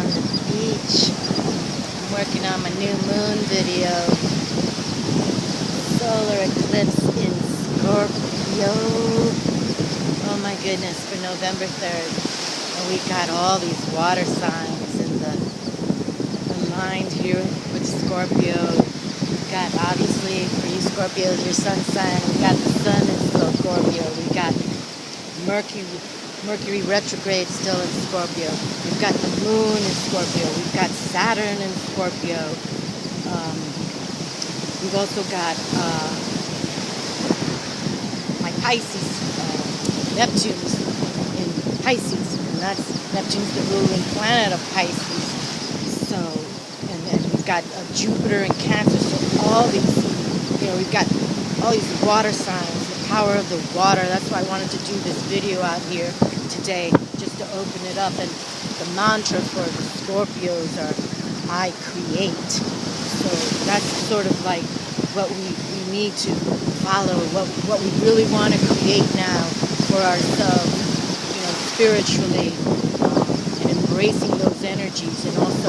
on the beach. I'm working on my new moon video. Solar eclipse in Scorpio. Oh my goodness, for November 3rd. And we got all these water signs in the mind here with Scorpio. We got, obviously, for you Scorpios, your sun sign. We got the sun in Scorpio. We got Mercury retrograde still in Scorpio. We've got the moon in Scorpio. We've got Saturn in Scorpio. We've also got my Pisces, Neptune's in Pisces, and Neptune's the ruling planet of Pisces. So, and then we've got Jupiter in Cancer. So all these, we've got all these water signs, the power of the water. That's why I wanted to do this video out here today, just to open it up. And the mantra for the Scorpios are, I create. So that's sort of like what we need to follow, what we really want to create now for ourselves, spiritually, and embracing those energies. And also,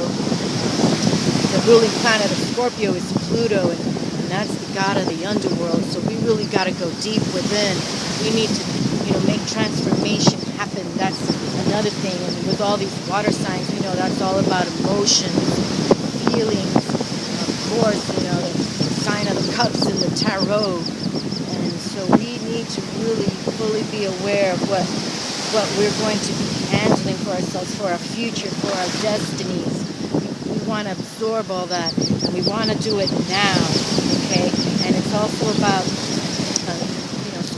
the ruling planet of Scorpio is Pluto, and that's the god of the underworld. So we really got to go deep within. We need to, make transformation happen. That's another thing. And with all these water signs, that's all about emotions, feelings. Of course, the sign of the cups in the tarot. And so we need to really fully be aware of what we're going to be handling for ourselves, for our future, for our destinies. We want to absorb all that, and we want to do it now, okay? And it's also about,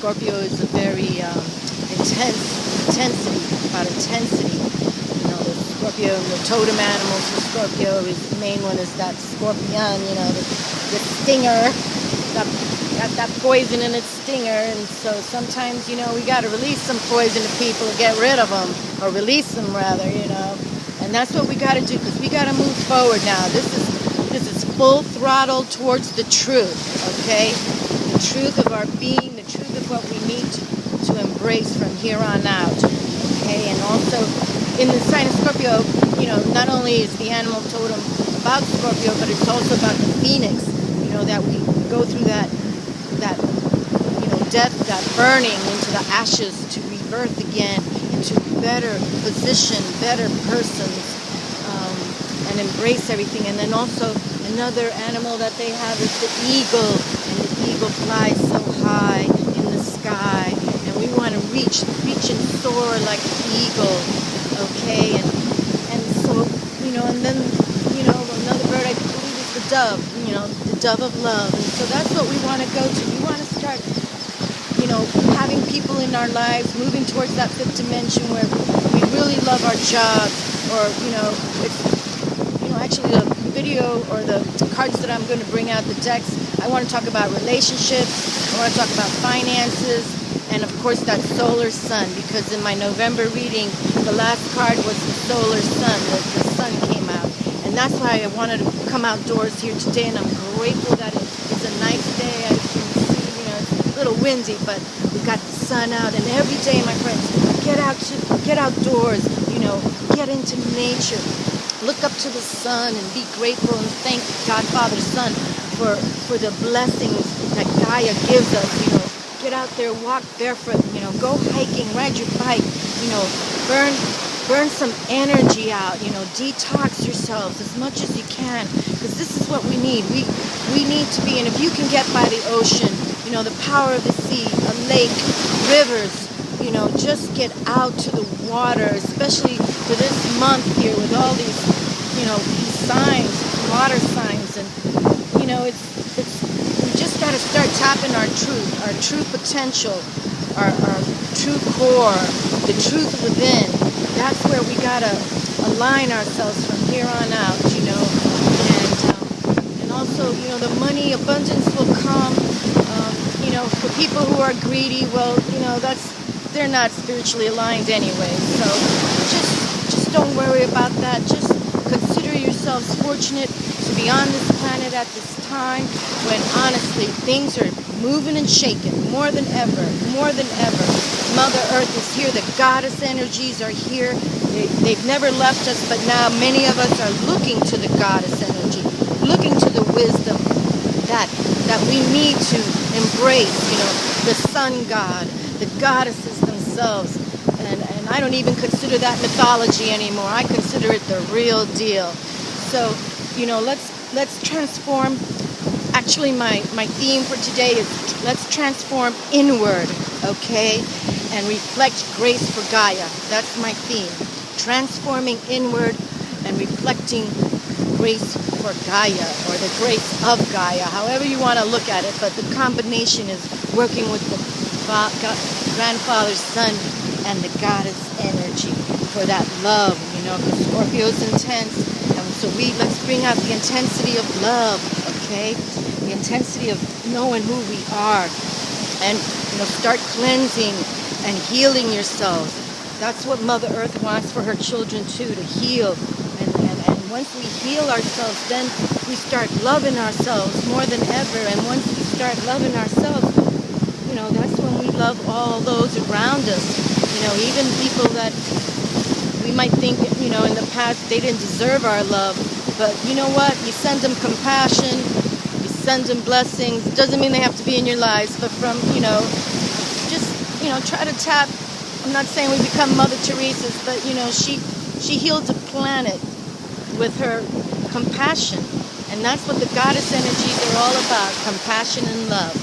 Scorpio is a very intensity. The Scorpio, the totem animals for Scorpio, the main one is that scorpion, the stinger, got that poison in its stinger. And so sometimes, we got to release some poison to people to get rid of them, or release them rather, And that's what we got to do, because we got to move forward now. This is full throttle towards the truth, okay? The truth of our being, the truth of what we need to embrace from here on out, okay? And also, in the sign of Scorpio, not only is the animal totem about Scorpio, but it's also about the phoenix, that we go through that death, that burning into the ashes to rebirth again into better position, better persons, and embrace everything. And then also another animal that they have is the eagle, and the eagle flies so high in the sky, and we want to reach and soar like the eagle, okay? And so, and then, another bird I believe is the dove, the dove of love. And so that's what we want to go to. We want to start, having people in our lives moving towards that fifth dimension where we really love our jobs, or, actually the video or the cards that I'm going to bring out, the decks, I want to talk about relationships, I want to talk about finances, and of course that solar sun, because in my November reading, the last card was the solar sun, the sun came out. And that's why I wanted to come outdoors here today, and I'm grateful that it's a nice day. I can see, it's a little windy, but we've got the sun out. And every day, my friends, get outdoors, get into nature. Look up to the sun and be grateful and thank God, Father, Son for the blessings that GAIA gives us. Get out there, walk barefoot, go hiking, ride your bike, burn some energy out, detox yourselves as much as you can, because this is what we need. We need to be, and if you can get by the ocean, the power of the sea, a lake, rivers, just get out to the water, especially for this month here with all these, these signs, water signs, and, we just got to start tapping our true potential, our true core, the truth within. That's where we gotta align ourselves from here on out, and also, the money abundance will come. For people who are greedy, well, they're not spiritually aligned anyway. So just don't worry about that. Just consider yourselves fortunate to be on this planet at this time when honestly things are moving and shaking more than ever. Mother Earth is here. The goddess energies are here. They've never left us, but now many of us are looking to the goddess energy, looking to the wisdom that we need to embrace, the sun god, the goddesses themselves. And I don't even consider that mythology anymore. I consider it the real deal. So, let's transform. Actually, my theme for today is let's transform inward, okay? And reflect grace for Gaia. That's my theme. Transforming inward and reflecting grace for Gaia, or the grace of Gaia, however you want to look at it. But the combination is working with the grandfather's son and the goddess energy for that love, because Scorpio's intense. And so let's bring out the intensity of love, okay? The intensity of knowing who we are, and start cleansing and healing yourselves. That's what Mother Earth wants for her children too, to heal. And once we heal ourselves, then we start loving ourselves more than ever. And once we start loving ourselves, that's when we love all those around us. Even people that we might think, in the past they didn't deserve our love. But you know what? You send them compassion, you send them blessings. Doesn't mean they have to be in your lives, but from, just, try to tap. I'm not saying we become Mother Teresa's, but, she healed the planet with her compassion. And that's what the goddess energies are all about, compassion and love.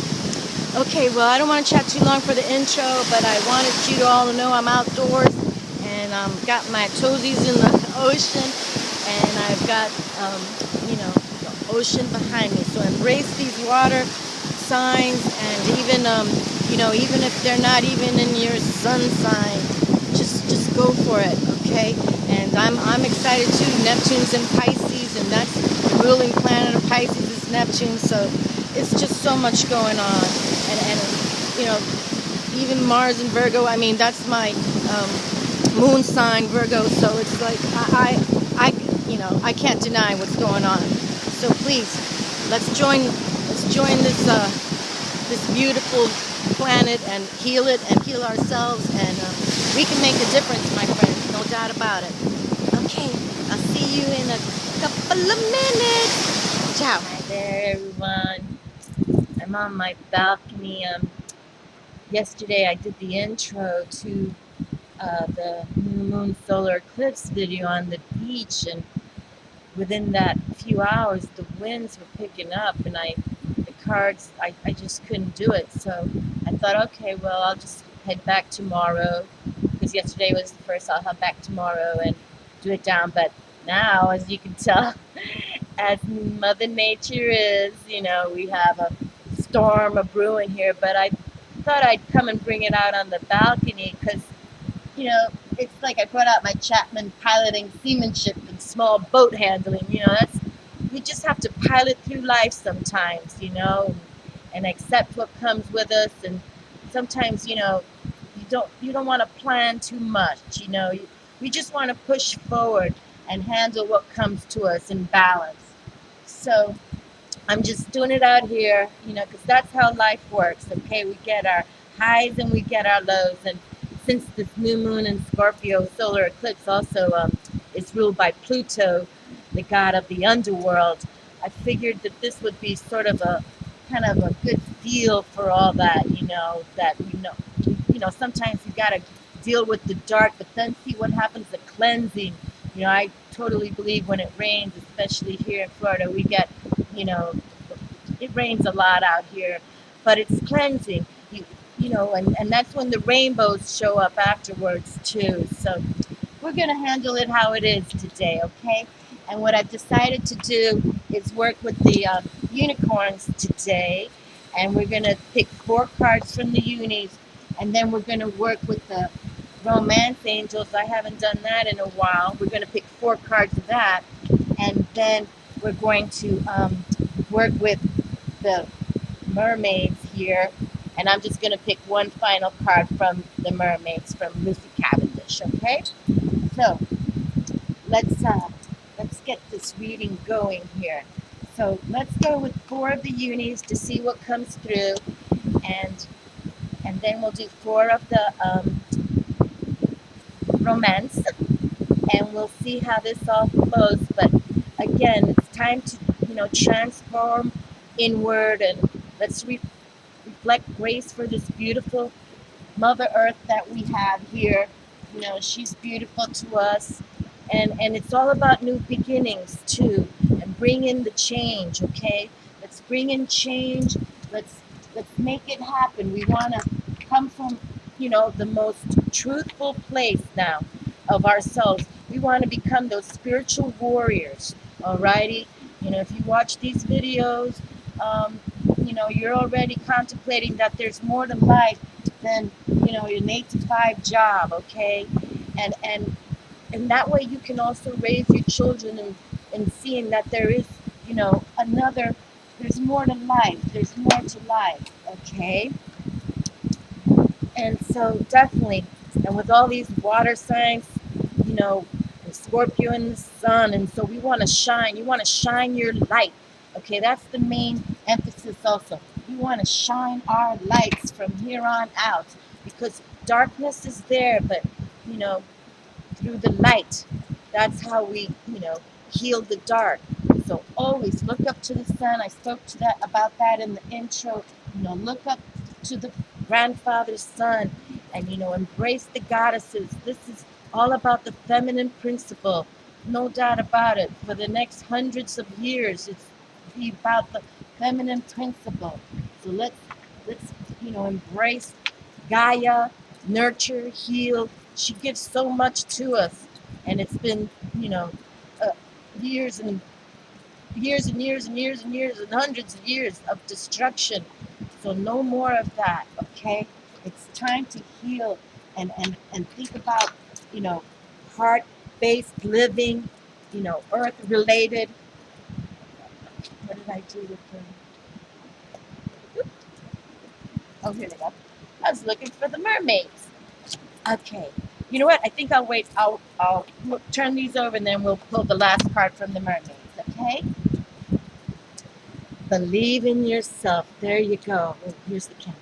Okay, well, I don't want to chat too long for the intro, but I wanted you to all to know I'm outdoors, and got my toesies in the ocean, and I've got, the ocean behind me. So embrace these water signs, and even, even if they're not even in your sun sign, just go for it, okay? And I'm excited too. Neptune's in Pisces, and that's the ruling planet of Pisces is Neptune, so it's just so much going on. And even Mars in Virgo, that's my moon sign, Virgo, so it's like I can't deny what's going on. So please, let's join this beautiful planet and heal it and heal ourselves, and we can make a difference, my friends, no doubt about it. Okay, I'll see you in a couple of minutes. Ciao. Hi there, everyone. I'm on my balcony. Yesterday I did the intro to the new moon solar eclipse video on the beach, and within that few hours the winds were picking up, and I just couldn't do it. So I thought, okay, well, I'll just head back tomorrow, because yesterday was the first. I'll head back tomorrow and do it down. But now, as you can tell, as Mother Nature is, we have a storm a brewing here. But I thought I'd come and bring it out on the balcony, because it's like I brought out my Chapman piloting seamanship and small boat handling. We just have to pilot through life sometimes, and accept what comes with us. And sometimes, you don't want to plan too much. We just want to push forward and handle what comes to us in balance. So I'm just doing it out here, because that's how life works. Okay, we get our highs and we get our lows. And since this new moon in Scorpio solar eclipse also is ruled by Pluto, the god of the underworld, I figured that this would be sort of a kind of a good feel for all that, that sometimes you got to deal with the dark, but then see what happens, the cleansing. I totally believe when it rains, especially here in Florida, we get, it rains a lot out here, but it's cleansing, and that's when the rainbows show up afterwards too. So we're going to handle it how it is today, okay? And what I've decided to do is work with the unicorns today, and we're going to pick 4 cards from the unis, and then we're going to work with the romance angels. I haven't done that in a while. We're going to pick 4 cards of that, and then we're going to work with the mermaids here, and I'm just going to pick one final card from the mermaids from Lucy Cavendish, okay? So let's get this reading going here. So let's go with 4 of the unis to see what comes through, and And then we'll do 4 of the romance, and we'll see how this all flows. But again, it's time to, transform inward, and let's reflect grace for this beautiful Mother Earth that we have here. She's beautiful to us. And it's all about new beginnings too, and bring in the change, okay? Let's bring in change. Let's make it happen. We want to come from, the most truthful place now of ourselves. We want to become those spiritual warriors, alrighty? If you watch these videos, um, you're already contemplating that there's more to life than, an 8 to 5 job, okay? And that way you can also raise your children and seeing that there is, there's more to life. There's more to life, okay? And so definitely, and with all these water signs, you know, Scorpio in the sun, and so we want to shine. You want to shine your light. Okay, that's the main emphasis also. We want to shine our lights from here on out, because darkness is there, but you know, through the light, that's how we, heal the dark. So always look up to the sun. I spoke to that about that in the intro. Look up to the grandfather's sun, and embrace the goddesses. This is all about the feminine principle, no doubt about it. For the next hundreds of years, it's be about the feminine principle. So let's embrace Gaia, nurture, heal. She gives so much to us, and it's been uh, years and years and years and years and years and hundreds of years of destruction. So no more of that, okay? It's time to heal and think about, you know, heart-based living, earth-related. What did I do with the... Oh, here they go. I was looking for the mermaids. Okay. You know what? I think I'll wait. I'll turn these over, and then we'll pull the last card from the mermaids, okay? Believe in yourself. There you go. Oh, here's the camera.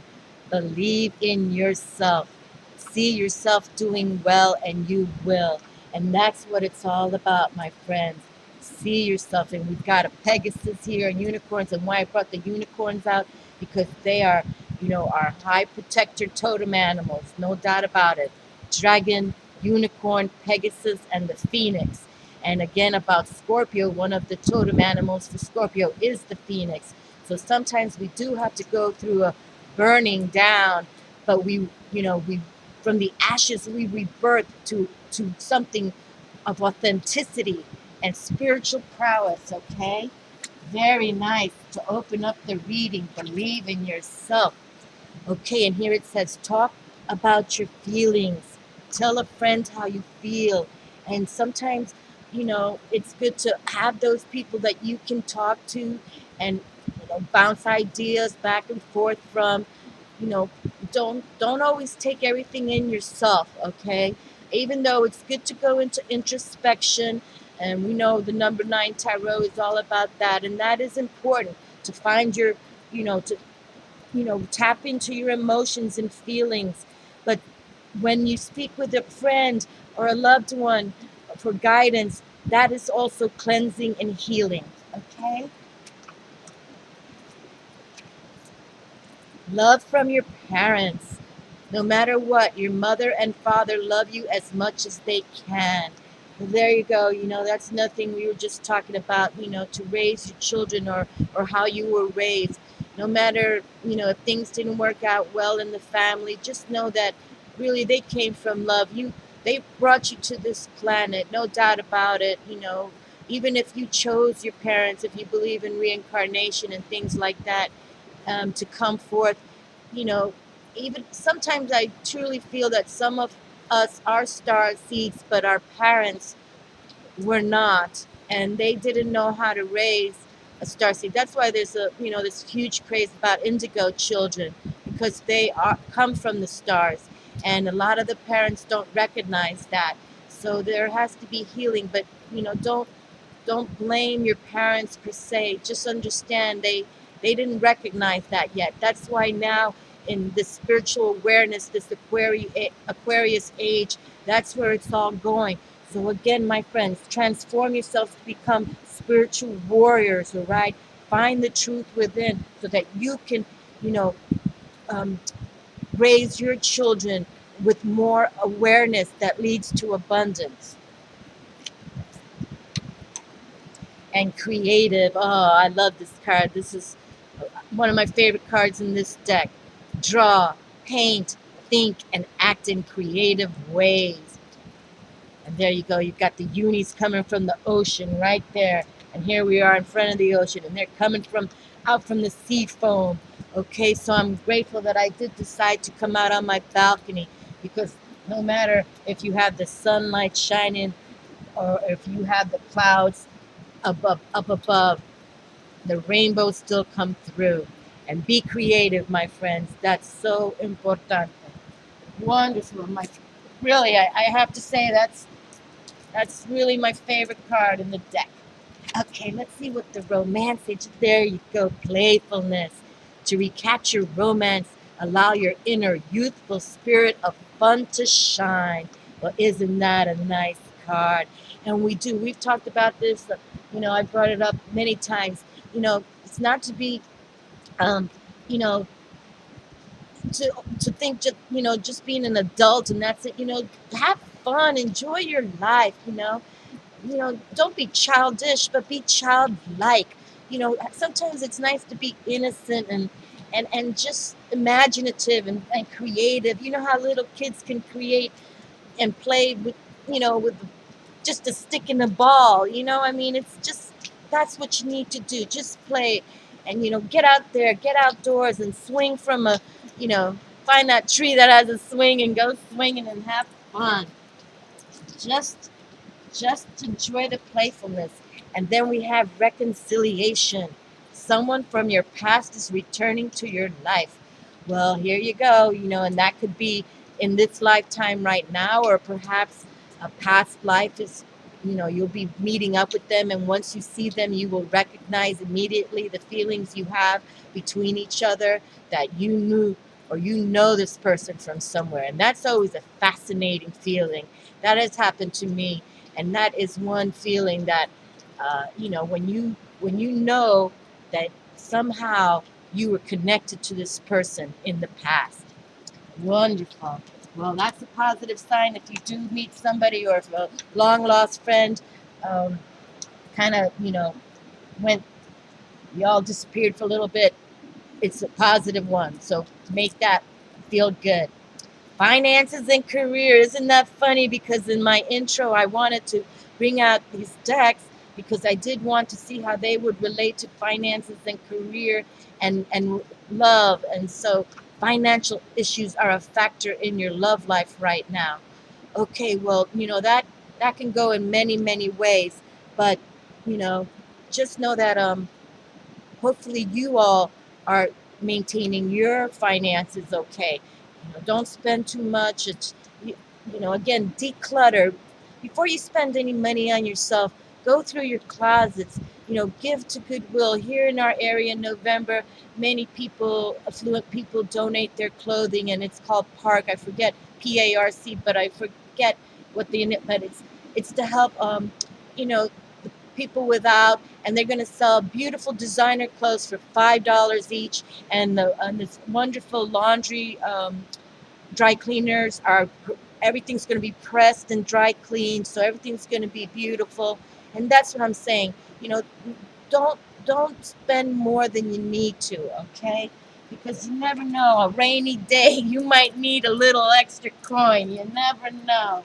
Believe in yourself. See yourself doing well, and you will. And that's what it's all about, my friends. See yourself. And we've got a Pegasus here and unicorns. And why I brought the unicorns out, because they are, our high protector totem animals. No doubt about it. Dragon, unicorn, Pegasus, and the phoenix. And again, about Scorpio, one of the totem animals for Scorpio is the phoenix. So sometimes we do have to go through a burning down, but we from the ashes we rebirth to something of authenticity and spiritual prowess, okay? Very nice to open up the reading. Believe in yourself. Okay, and here it says, talk about your feelings. Tell a friend how you feel. And sometimes, it's good to have those people that you can talk to and, bounce ideas back and forth from. You know, don't always take everything in yourself, okay? Even though it's good to go into introspection, and we know the number 9 tarot is all about that, and that is important to find your, to tap into your emotions and feelings. But when you speak with a friend or a loved one for guidance, that is also cleansing and healing, okay? Love from your parents. No matter what, your mother and father love you as much as they can. Well, there you go. That's nothing. We were just talking about, to raise your children, or how you were raised. No matter, if things didn't work out well in the family, just know that really they came from love. They brought you to this planet, no doubt about it. Even if you chose your parents, if you believe in reincarnation and things like that, to come forth, you know, even sometimes I truly feel that some of us are star seeds, but our parents were not, and they didn't know how to raise a star seed. That's why there's this huge craze about indigo children, because they come from the stars, and a lot of the parents don't recognize that. So there has to be healing, but don't blame your parents per se. Just understand they didn't recognize that yet. That's why now in this spiritual awareness, this Aquarius age. That's where it's all going. So again, my friends, transform yourselves to become spiritual warriors, all right? Find the truth within so that you can, you know, um, raise your children with more awareness that leads to abundance. And creative. Oh, I love this card. This is one of my favorite cards in this deck. Draw, paint, think, and act in creative ways. And there you go. You've got the unis coming from the ocean right there. And here we are in front of the ocean, and they're coming from out from the sea foam. Okay, so I'm grateful that I did decide to come out on my balcony, because no matter if you have the sunlight shining or if you have the clouds up above, the rainbow still come through. And be creative, my friends. That's so important. Wonderful. Really, I have to say that's really my favorite card in the deck. Okay, let's see what the romance is. There you go, playfulness. To recapture romance, allow your inner youthful spirit of fun to shine. Well, isn't that a nice card? And we've talked about this, I brought it up many times. It's not to be, um, you know, to think just being an adult and that's it. Have fun, enjoy your life. Don't be childish, but be childlike. Sometimes it's nice to be innocent and just imaginative and creative. You know how little kids can create and play with just a stick and a ball. I mean, it's just, that's what you need to do. Just play and, get out there, get outdoors and swing from you know, find that tree that has a swing and go swinging and have fun. Just enjoy the playfulness. And then we have reconciliation. Someone from your past is returning to your life. Well, here you go, and that could be in this lifetime right now, or perhaps a past life is, you'll be meeting up with them. And once you see them, you will recognize immediately the feelings you have between each other, that you knew or this person from somewhere. And that's always a fascinating feeling. That has happened to me. And that is one feeling that, when you know that somehow you were connected to this person in the past. Wonderful. Well, that's a positive sign if you do meet somebody, or if a long lost friend kind of, went, y'all disappeared for a little bit. It's a positive one. So make that feel good. Finances and career. Isn't that funny? Because in my intro, I wanted to bring out these decks because I did want to see how they would relate to finances and career and love. And so financial issues are a factor in your love life right now. Okay, well, that can go in many, many ways. But, just know that hopefully you all are maintaining your finances okay. Don't spend too much. Again, declutter. Before you spend any money on yourself, go through your closets. Give to Goodwill. Here in our area in November, many people, affluent people, donate their clothing, and it's called Park. I forget, PARC, but I forget but it's to help the people without, and they're going to sell beautiful designer clothes for $5 each, and this wonderful laundry dry cleaners are, everything's going to be pressed and dry cleaned, so everything's going to be beautiful. And that's what I'm saying. Don't spend more than you need to, okay? Because you never know, a rainy day you might need a little extra coin. You never know.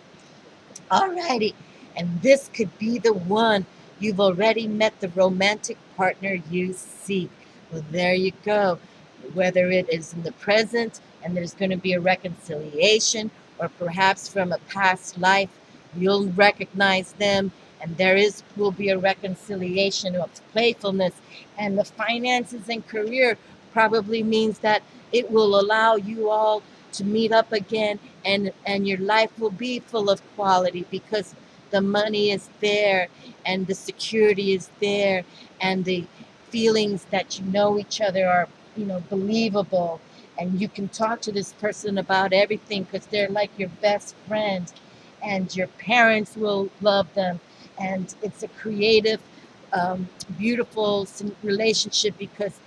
Alrighty, and this could be the one. You've already met the romantic partner you seek. Well, there you go. Whether it is in the present and there's going to be a reconciliation, or perhaps from a past life, you'll recognize them and will be a reconciliation of playfulness. And the finances and career probably means that it will allow you all to meet up again, and your life will be full of quality because the money is there and the security is there and the feelings that each other are believable. and you can talk to this person about everything because they're like your best friend, and your parents will love them, and it's a creative, beautiful relationship because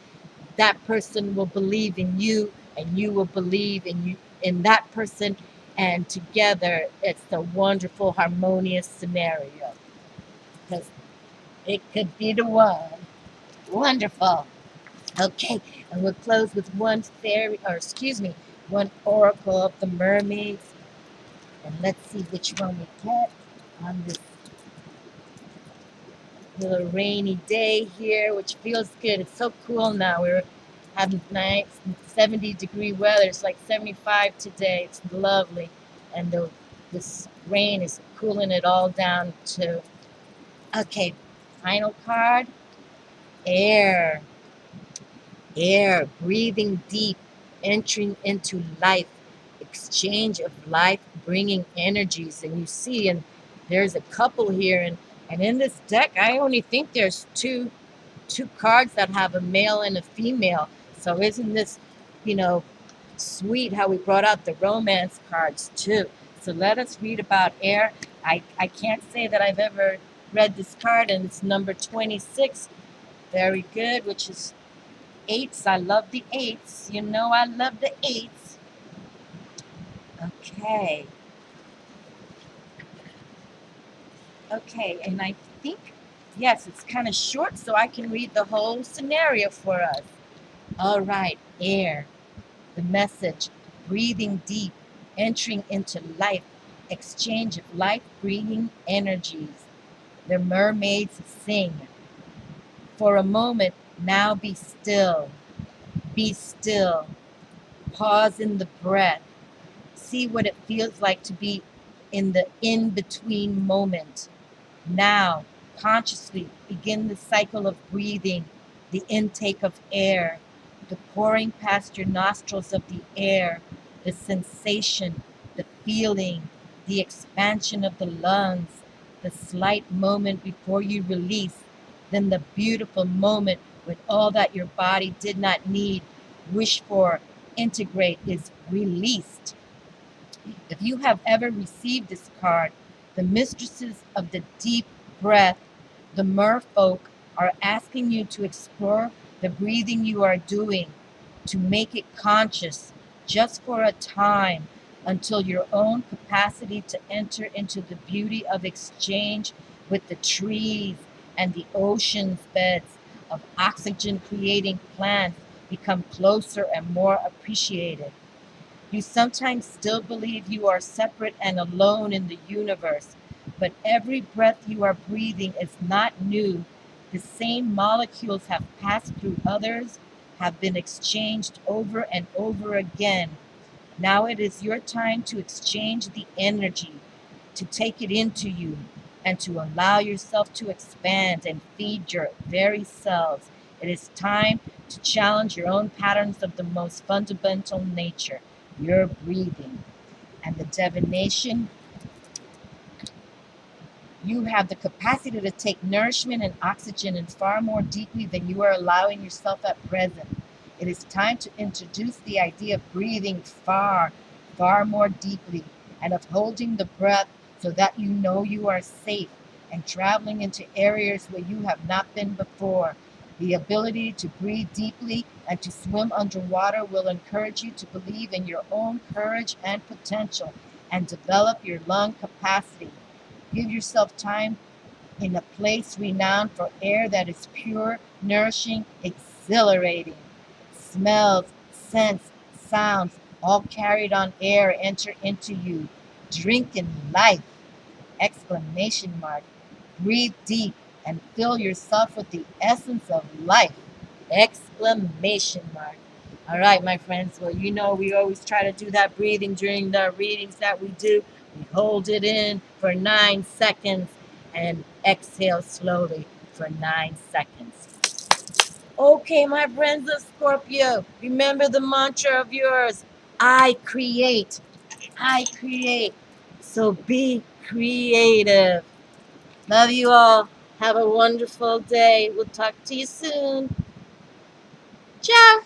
that person will believe in you and you will believe in that person, and together it's a wonderful harmonious scenario because it could be the one. Wonderful. Okay, and we'll close with one fairy, or excuse me, one oracle of the mermaids, and let's see which one we get on this little rainy day here, which feels good. It's so cool now. We're having nice 70-degree weather. It's like 75 today. It's lovely. And this rain is cooling it all down too. Okay, final card, air. Air, breathing deep, entering into life, exchange of life, bringing energies. And you see, and there's a couple here, and in this deck, I only think there's two cards that have a male and a female. So isn't this, you know, sweet how we brought out the romance cards too? So let us read about air. I can't say that I've ever read this card, and it's number 26. Very good, which is eights. I love the eights. You know I love the eights. Okay. Okay, and I think, yes, it's kind of short, so I can read the whole scenario for us. All right, air. The message, breathing deep, entering into life, exchange of life-bringing energies. The mermaids sing. For a moment, now be still. Be still. Pause in the breath. See what it feels like to be in the in-between moment. Now, consciously begin the cycle of breathing, the intake of air, the pouring past your nostrils of the air, the sensation, the feeling, the expansion of the lungs, the slight moment before you release, then the beautiful moment when all that your body did not need, wish for, integrate is released. If you have ever received this card, the mistresses of the deep breath, the merfolk, are asking you to explore the breathing you are doing, to make it conscious just for a time until your own capacity to enter into the beauty of exchange with the trees and the ocean's beds of oxygen creating plants become closer and more appreciated. You sometimes still believe you are separate and alone in the universe, but every breath you are breathing is not new. The same molecules have passed through others, have been exchanged over and over again. Now it is your time to exchange the energy, to take it into you, and to allow yourself to expand and feed your very selves. It is time to challenge your own patterns of the most fundamental nature, your breathing. And the divination, you have the capacity to take nourishment and oxygen in far more deeply than you are allowing yourself at present. It is time to introduce the idea of breathing far, far more deeply, and of holding the breath so that you know you are safe and traveling into areas where you have not been before. The ability to breathe deeply and to swim underwater will encourage you to believe in your own courage and potential and develop your lung capacity. Give yourself time in a place renowned for air that is pure, nourishing, exhilarating. Smells, scents, sounds, all carried on air enter into you. Drink in life! Exclamation mark. Breathe deep and fill yourself with the essence of life! Exclamation mark. All right, my friends. Well, you know, we always try to do that breathing during the readings that we do. We hold it in for 9 seconds and exhale slowly for 9 seconds. Okay, my friends of Scorpio, remember the mantra of yours: I create. I create. So be creative. Love you all. Have a wonderful day. We'll talk to you soon. Ciao.